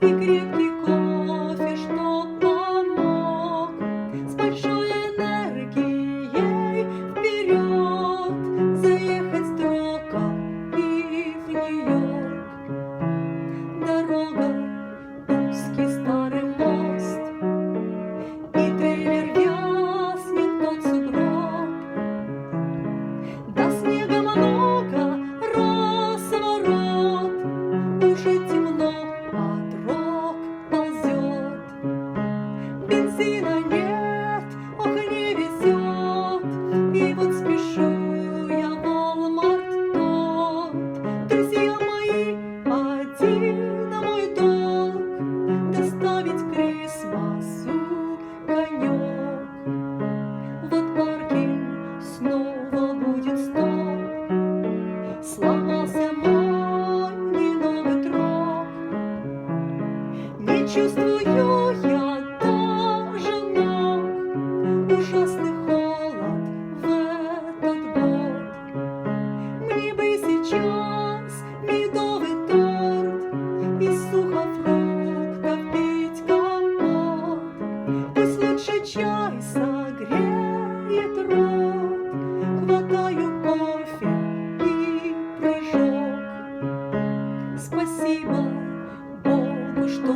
и крепкий кофе, что помог с большой энергией вперед заехать с дроком и в Нью-Йорк. Дорога, узкий старый мост, и трейлер вязнет тот сугроб. До снега много разворот, уже темно, а дрог ползет. Бензина нет, ох, не везет, и вот спешу я в Walmart тот. Друзья мои, один мой долг — доставить Крисмасу конек. Вот паркинг снова будет стоп, сломался мой новый трок. Не чувствую я даже ног, ужасный холод в этот год. Мне бы сейчас медовый торт из сухофруктов пить компот. Пусть лучше чай согреет рот, хватаю кофе и прыжок. Спасибо Богу, что